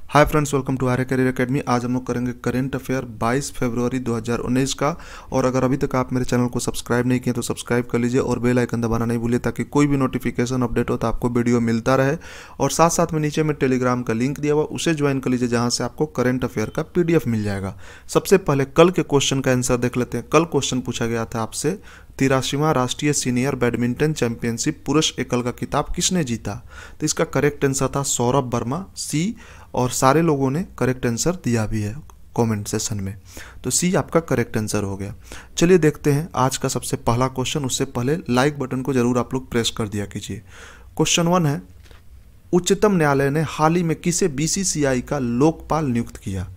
Hi friends, welcome to Arya career academy. आज हम लोग करेंगे करंट अफेयर 22 फरवरी 2019 का। और अगर अभी तक आप मेरे चैनल को सब्सक्राइब नहीं किए तो सब्सक्राइब कर लीजिए और बेल आइकन दबाना नहीं भूलिए ताकि कोई भी नोटिफिकेशन अपडेट हो तो आपको वीडियो मिलता रहे। और साथ साथ में नीचे में टेलीग्राम का लिंक दिया हुआ, उसे ज्वाइन कर लीजिए जहाँ से आपको करंट अफेयर का PDF मिल जाएगा। सबसे पहले कल के क्वेश्चन का आंसर देख लेते हैं। कल क्वेश्चन पूछा गया था आपसे, 83वां राष्ट्रीय सीनियर बैडमिंटन चैंपियनशिप पुरुष एकल का खिताब किसने जीता? तो इसका करेक्ट आंसर था सौरभ वर्मा, सी। और सारे लोगों ने करेक्ट आंसर दिया भी है कमेंट सेशन में, तो सी आपका करेक्ट आंसर हो गया। चलिए देखते हैं आज का सबसे पहला क्वेश्चन। उससे पहले लाइक बटन को जरूर आप लोग प्रेस कर दिया कीजिए। क्वेश्चन 1 है, उच्चतम न्यायालय ने हाल ही में किसे BCCI का लोकपाल नियुक्त किया?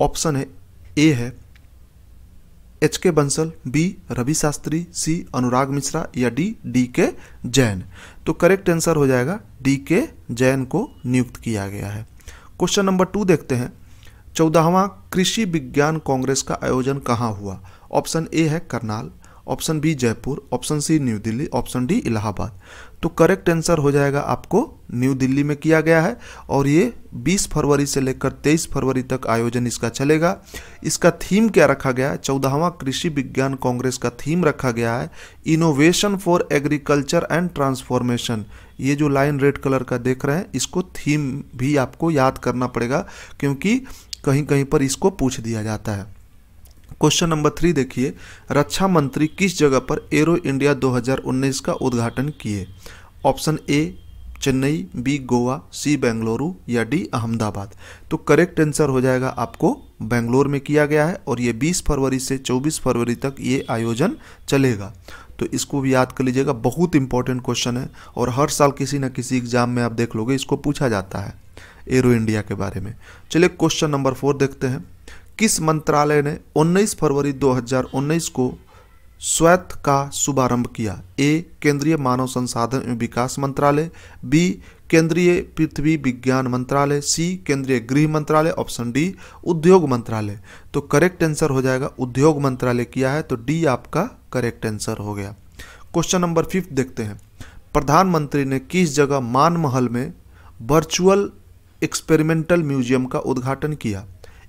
ऑप्शन है ए है HK बंसल, बी रवि शास्त्री, सी अनुराग मिश्रा या DK जैन। तो करेक्ट आंसर हो जाएगा DK जैन को नियुक्त किया गया है। क्वेश्चन नंबर 2 देखते हैं, 14वां कृषि विज्ञान कांग्रेस का आयोजन कहाँ हुआ? ऑप्शन ए है Karnal, option B Jaipur, option C new Delhi, option D Allahabad. तो करेक्ट आंसर हो जाएगा आपको न्यू दिल्ली में किया गया है और ये 20 फरवरी से लेकर 23 फरवरी तक आयोजन इसका चलेगा। इसका थीम क्या रखा गया है? 14वां कृषि विज्ञान कांग्रेस का थीम रखा गया है innovation for agriculture and transformation. ये जो लाइन रेड कलर का देख रहे हैं, इसको थीम भी आपको याद करना पड़ेगा क्योंकि कहीं कहीं पर इसको पूछ दिया जाता है। क्वेश्चन नंबर 3 देखिए, रक्षा मंत्री किस जगह पर एरो इंडिया 2019 का उद्घाटन किए? Option A Chennai, B Goa, C Bengaluru या डी अहमदाबाद। तो करेक्ट आंसर हो जाएगा आपको बेंगलोर में किया गया है और ये 20 फरवरी से 24 फरवरी तक ये आयोजन चलेगा। तो इसको भी याद कर लीजिएगा, बहुत इंपॉर्टेंट क्वेश्चन है और हर साल किसी न किसी एग्जाम में आप देख लोगे इसको पूछा जाता है एरो इंडिया के बारे में। चलिए क्वेश्चन नंबर 4 देखते हैं, किस मंत्रालय ने 19 फरवरी 2019 को स्वैत का शुभारंभ किया? ए केंद्रीय मानव संसाधन एवं विकास मंत्रालय, बी केंद्रीय पृथ्वी विज्ञान मंत्रालय, सी केंद्रीय गृह मंत्रालय, ऑप्शन डी उद्योग मंत्रालय। तो करेक्ट आंसर हो जाएगा उद्योग मंत्रालय किया है, तो डी आपका करेक्ट आंसर हो गया। क्वेश्चन नंबर 5 देखते हैं, प्रधानमंत्री ने किस जगह मानमहल में वर्चुअल एक्सपेरिमेंटल म्यूजियम का उद्घाटन किया?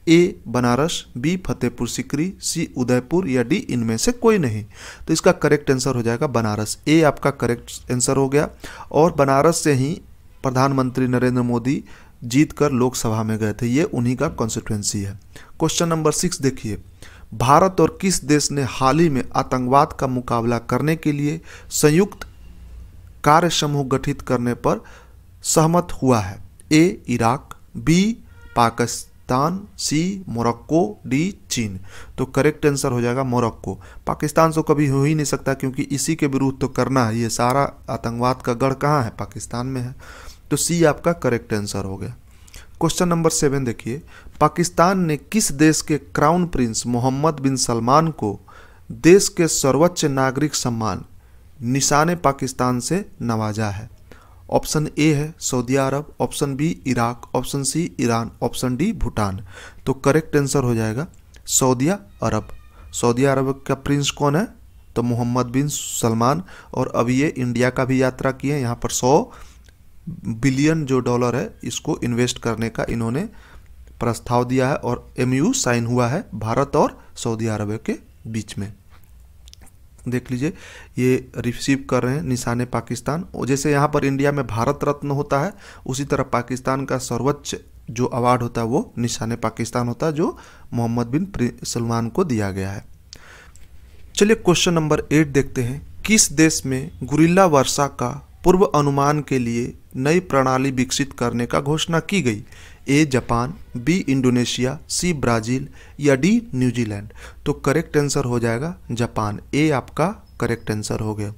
ए बनारस, बी फतेहपुर सीकरी, सी उदयपुर या डी इनमें से कोई नहीं। तो इसका करेक्ट आंसर हो जाएगा बनारस। ए आपका करेक्ट आंसर हो गया और बनारस से ही प्रधानमंत्री नरेंद्र मोदी जीतकर लोकसभा में गए थे, ये उन्हीं का कॉन्स्टिट्यूएंसी है। क्वेश्चन नंबर 6 देखिए, भारत और किस देश ने हाल ही में आतंकवाद का मुकाबला करने के लिए संयुक्त कार्य समूह गठित करने पर सहमत हुआ है? ए इराक, बी पाकिस्तान, सी मोरक्को, डी चीन। तो करेक्ट आंसर हो जाएगा मोरक्को। पाकिस्तान से कभी हो ही नहीं सकता क्योंकि इसी के विरुद्ध तो करना है, ये सारा आतंकवाद का गढ़ कहाँ है? पाकिस्तान में है। तो सी आपका करेक्ट आंसर हो गया। क्वेश्चन नंबर 7 देखिए, पाकिस्तान ने किस देश के क्राउन प्रिंस मोहम्मद बिन सलमान को देश के सर्वोच्च नागरिक सम्मान निशाने पाकिस्तान से नवाजा है? ऑप्शन ए है Saudi Arab, option B Iraq, option C Iran, option D Bhutan. तो करेक्ट आंसर हो जाएगा सऊदी अरब। सऊदी अरब का प्रिंस कौन है? तो मोहम्मद बिन सलमान। और अभी ये इंडिया का भी यात्रा की है, यहाँ पर 100 बिलियन जो डॉलर है इसको इन्वेस्ट करने का इन्होंने प्रस्ताव दिया है और MOU साइन हुआ है भारत और सऊदी अरब के बीच में। देख लीजिए, ये रिसीव कर रहे हैं निशाने पाकिस्तान। जैसे यहाँ पर इंडिया में भारत रत्न होता है, उसी तरह पाकिस्तान का सर्वोच्च जो अवार्ड होता है वो निशाने पाकिस्तान होता है, जो मोहम्मद बिन सलमान को दिया गया है। चलिए क्वेश्चन नंबर 8 देखते हैं, किस देश में गुरिल्ला वर्षा का पूर्व अनुमान के लिए नई प्रणाली विकसित करने का घोषणा की गई? A Japan, B Indonesia, C Brazil या डी न्यूजीलैंड। तो करेक्ट आंसर हो जाएगा जापान। ए आपका करेक्ट आंसर हो गया।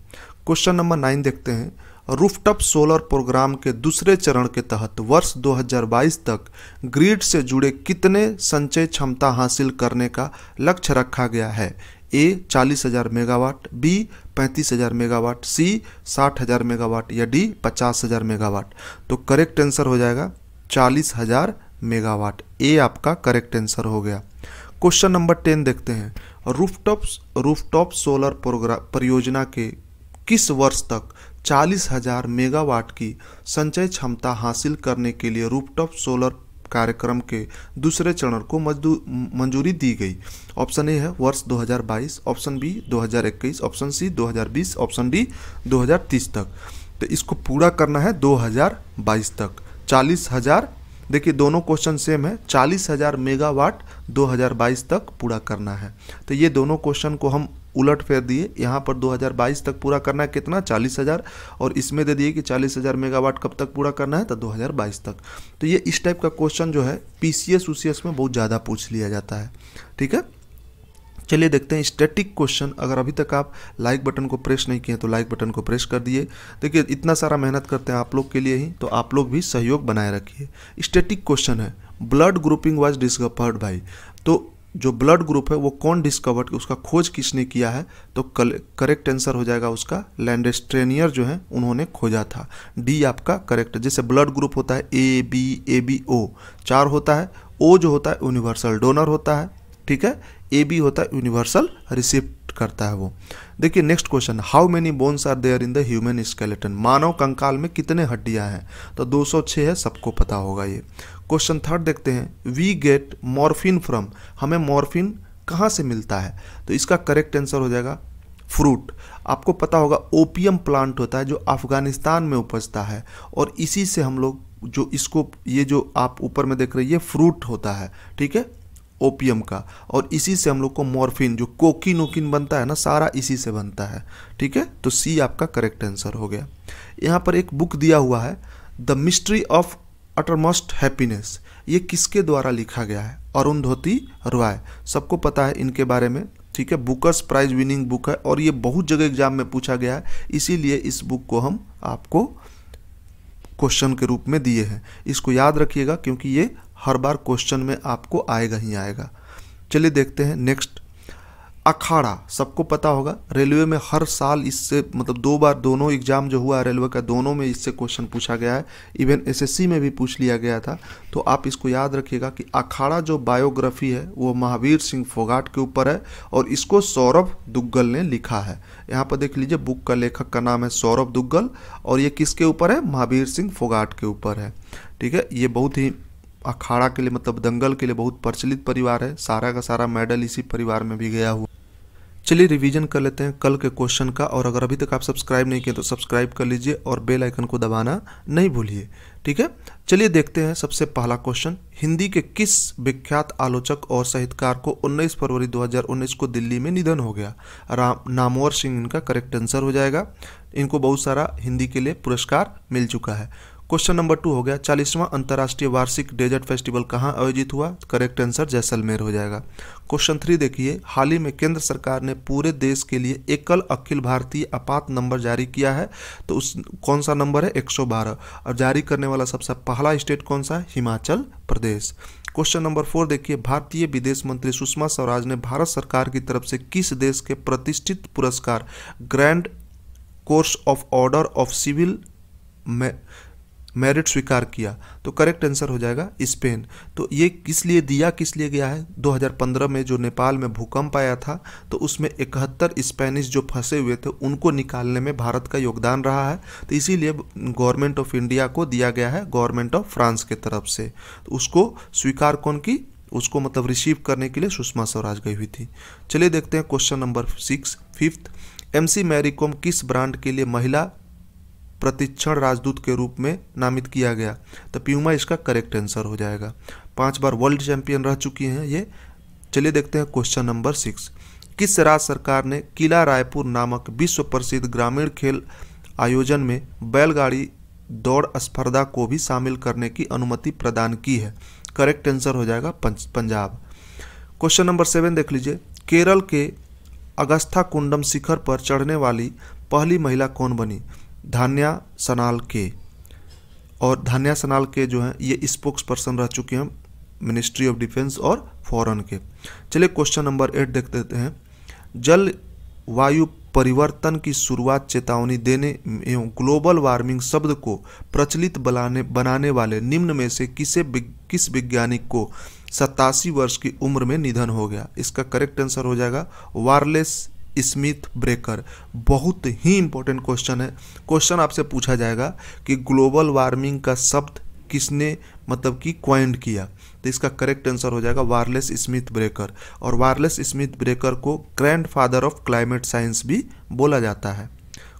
क्वेश्चन नंबर 9 देखते हैं, रूफटॉप सोलर प्रोग्राम के दूसरे चरण के तहत वर्ष 2022 तक ग्रिड से जुड़े कितने संचय क्षमता हासिल करने का लक्ष्य रखा गया है? ए 40,000 मेगावाट, बी 35,000 मेगावाट, सी 60,000 मेगावाट या डी 50,000 मेगावाट। तो करेक्ट आंसर हो जाएगा 40,000 मेगावाट। ए आपका करेक्ट आंसर हो गया। क्वेश्चन नंबर 10 देखते हैं, रूफटॉप सोलर परियोजना के किस वर्ष तक 40,000 मेगावाट की संचय क्षमता हासिल करने के लिए रूफटॉप सोलर कार्यक्रम के दूसरे चरण को मंजूरी दी गई? ऑप्शन ए है वर्ष 2022, option B 2021, option C 2020, option D 2030 तक। तो इसको पूरा करना है 2022 तक। 40,000, देखिए दोनों क्वेश्चन सेम है, 40,000 मेगावाट 2022 तक पूरा करना है। तो ये दोनों क्वेश्चन को हम उलट फेर दिए, यहाँ पर 2022 तक पूरा करना है कितना, 40,000, और इसमें दे दिए कि 40,000 मेगावाट कब तक पूरा करना है, तो 2022 तक। तो ये इस टाइप का क्वेश्चन जो है पीसीएस यूसीएस में बहुत ज़्यादा पूछ लिया जाता है। ठीक है, चलिए देखते हैं स्टैटिक क्वेश्चन। अगर अभी तक आप लाइक बटन को प्रेस नहीं किए तो लाइक बटन को प्रेस कर दिए। देखिए इतना सारा मेहनत करते हैं आप लोग के लिए ही, तो आप लोग भी सहयोग बनाए रखिए। स्टैटिक क्वेश्चन है, blood grouping was discovered by, तो जो ब्लड ग्रुप है वो कौन डिस्कवर्ड, उसका खोज किसने किया है, तो करेक्ट आंसर हो जाएगा उसका लैंडस्ट्रेनियर जो है उन्होंने खोजा था। डी आपका करेक्ट। जैसे ब्लड ग्रुप होता है ए बी ओ 4 होता है, ओ जो होता है यूनिवर्सल डोनर होता है, ठीक है, ए बी होता है यूनिवर्सल रिसिप्ट करता है वो। देखिए next question, how many bones are there in the human skeleton, मानव कंकाल में कितने हड्डियां हैं, तो 206 है, सबको पता होगा ये। क्वेश्चन थर्ड देखते हैं, वी गेट मॉर्फिन फ्रॉम, हमें मॉर्फिन कहाँ से मिलता है, तो इसका करेक्ट आंसर हो जाएगा फ्रूट। आपको पता होगा ओपियम प्लांट होता है जो अफगानिस्तान में उपजता है, और इसी से हम लोग जो इसको, ये जो आप ऊपर में देख रहे हैं ये फ्रूट होता है, ठीक है, ओपियम का, और इसी से हम लोग को मॉर्फिन जो कोकीन ओकिन बनता है ना, सारा इसी से बनता है। ठीक है, तो सी आपका करेक्ट आंसर हो गया। यहाँ पर एक बुक दिया हुआ है, द मिस्ट्री ऑफ अटरमोस्ट हैप्पीनेस, ये किसके द्वारा लिखा गया है, अरुंधति रॉय, सबको पता है इनके बारे में। ठीक है, बुकर्स प्राइज विनिंग बुक है, और ये बहुत जगह एग्जाम में पूछा गया है, इसीलिए इस बुक को हम आपको क्वेश्चन के रूप में दिए हैं। इसको याद रखिएगा क्योंकि ये हर बार क्वेश्चन में आपको आएगा ही आएगा। चलिए देखते हैं नेक्स्ट, अखाड़ा सबको पता होगा, रेलवे में हर साल इससे मतलब 2 बार दोनों एग्जाम जो हुआ रेलवे का, दोनों में इससे क्वेश्चन पूछा गया है, इवन एसएससी में भी पूछ लिया गया था। तो आप इसको याद रखिएगा कि अखाड़ा जो बायोग्राफी है वो महावीर सिंह फोगाट के ऊपर है, और इसको सौरभ दुग्गल ने लिखा है। यहाँ पर देख लीजिए, बुक का लेखक का नाम है सौरभ दुग्गल, और ये किसके ऊपर है, महावीर सिंह फोगाट के ऊपर है। ठीक है, ये बहुत ही अखाड़ा के लिए मतलब दंगल के लिए बहुत प्रचलित परिवार है, सारा का सारा मेडल इसी परिवार में भी गया हुआ। चलिए रिवीजन कर लेते हैं कल के क्वेश्चन का, और अगर अभी तक आप सब्सक्राइब नहीं किए तो सब्सक्राइब कर लीजिए और बेल आइकन को दबाना नहीं भूलिए। ठीक है, चलिए देखते हैं सबसे पहला क्वेश्चन, हिंदी के किस विख्यात आलोचक और साहित्यकार को 19 फरवरी 2019 को दिल्ली में निधन हो गया, नामवर सिंह इनका करेक्ट आंसर हो जाएगा। इनको बहुत सारा हिंदी के लिए पुरस्कार मिल चुका है। क्वेश्चन नंबर 2 हो गया, 40वां अंतर्राष्ट्रीय वार्षिक डेजर्ट फेस्टिवल कहाँ आयोजित हुआ, करेक्ट आंसर जैसलमेर हो जाएगा। क्वेश्चन 3 देखिए, हाल ही में केंद्र सरकार ने पूरे देश के लिए एकल अखिल भारतीय आपात नंबर जारी किया है, तो उस कौन सा नंबर है, 112, और जारी करने वाला सबसे पहला स्टेट कौन सा है, हिमाचल प्रदेश। क्वेश्चन नंबर 4 देखिए, भारतीय विदेश मंत्री सुषमा स्वराज ने भारत सरकार की तरफ से किस देश के प्रतिष्ठित पुरस्कार grand cross of order of civil merit स्वीकार किया, तो करेक्ट आंसर हो जाएगा स्पेन। तो ये किस लिए दिया, किस लिए गया है, 2015 में जो नेपाल में भूकंप आया था, तो उसमें 71 स्पेनिश जो फंसे हुए थे उनको निकालने में भारत का योगदान रहा है, तो इसीलिए गवर्नमेंट ऑफ इंडिया को दिया गया है गवर्नमेंट ऑफ फ्रांस के तरफ से। तो उसको स्वीकार कौन की, उसको मतलब रिसीव करने के लिए सुषमा स्वराज गई हुई थी। चलिए देखते हैं question number 6 fifth, MC Mary Kom किस ब्रांड के लिए महिला प्रतिक्षण राजदूत के रूप में नामित किया गया, तो प्यूमा इसका करेक्ट आंसर हो जाएगा। 5 बार वर्ल्ड चैंपियन रह चुकी हैं ये। चलिए देखते हैं क्वेश्चन नंबर 6, किस राज्य सरकार ने किला रायपुर नामक विश्व प्रसिद्ध ग्रामीण खेल आयोजन में बैलगाड़ी दौड़ स्पर्धा को भी शामिल करने की अनुमति प्रदान की है, करेक्ट आंसर हो जाएगा पंजाब। क्वेश्चन नंबर 7 देख लीजिए, केरल के अगस्था कुंडम शिखर पर चढ़ने वाली पहली महिला कौन बनी, धान्या सनाल के, और धान्या सनाल के जो हैं ये स्पोक्स पर्सन रह चुके हैं मिनिस्ट्री ऑफ डिफेंस और फॉरेन के। चलिए क्वेश्चन नंबर 8 देख लेते हैं, जल वायु परिवर्तन की शुरुआत चेतावनी देने एवं ग्लोबल वार्मिंग शब्द को प्रचलित बनाने वाले निम्न में से किस वैज्ञानिक को 87 वर्ष की उम्र में निधन हो गया, इसका करेक्ट आंसर हो जाएगा वारलेस स्मिथ ब्रेकर। बहुत ही इंपॉर्टेंट क्वेश्चन है। क्वेश्चन आपसे पूछा जाएगा कि ग्लोबल वार्मिंग का शब्द किसने मतलब कि क्वाइंड किया, तो इसका करेक्ट आंसर हो जाएगा वारलेस स्मिथ ब्रेकर। और वारलेस स्मिथ ब्रेकर को ग्रैंडफादर ऑफ क्लाइमेट साइंस भी बोला जाता है।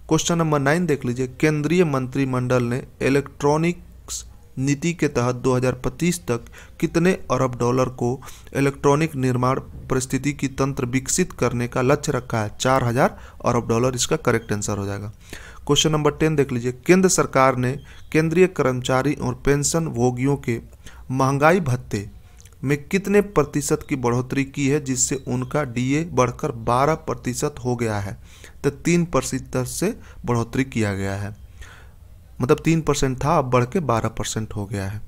क्वेश्चन नंबर 9 देख लीजिए। केंद्रीय मंत्रिमंडल ने इलेक्ट्रॉनिक्स नीति के तहत 2025 तक कितने अरब डॉलर को इलेक्ट्रॉनिक निर्माण पारिस्थितिकी तंत्र विकसित करने का लक्ष्य रखा है? 4000 अरब डॉलर इसका करेक्ट आंसर हो जाएगा। क्वेश्चन नंबर 10 देख लीजिए। केंद्र सरकार ने केंद्रीय कर्मचारी और पेंशन भोगियों के महंगाई भत्ते में कितने प्रतिशत की बढ़ोतरी की है, जिससे उनका डीए बढ़कर 12% हो गया है? तो 3% से बढ़ोतरी किया गया है, मतलब 3% था, अब बढ़ के 12% हो गया है।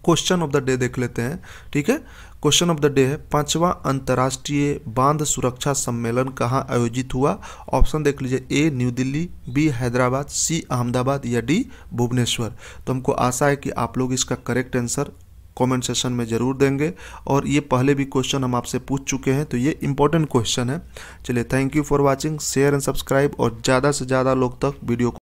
क्वेश्चन ऑफ द डे देख लेते हैं, ठीक है। क्वेश्चन ऑफ द डे है 5वां अंतर्राष्ट्रीय बांध सुरक्षा सम्मेलन कहाँ आयोजित हुआ? ऑप्शन देख लीजिए, A New Delhi, B Hyderabad, C Ahmedabad या डी भुवनेश्वर। तो हमको आशा है कि आप लोग इसका करेक्ट आंसर कमेंट सेशन में ज़रूर देंगे, और ये पहले भी क्वेश्चन हम आपसे पूछ चुके हैं, तो ये इंपॉर्टेंट क्वेश्चन है। चलिए, thank you for watching, share and subscribe, और ज़्यादा से ज़्यादा लोग तक वीडियो को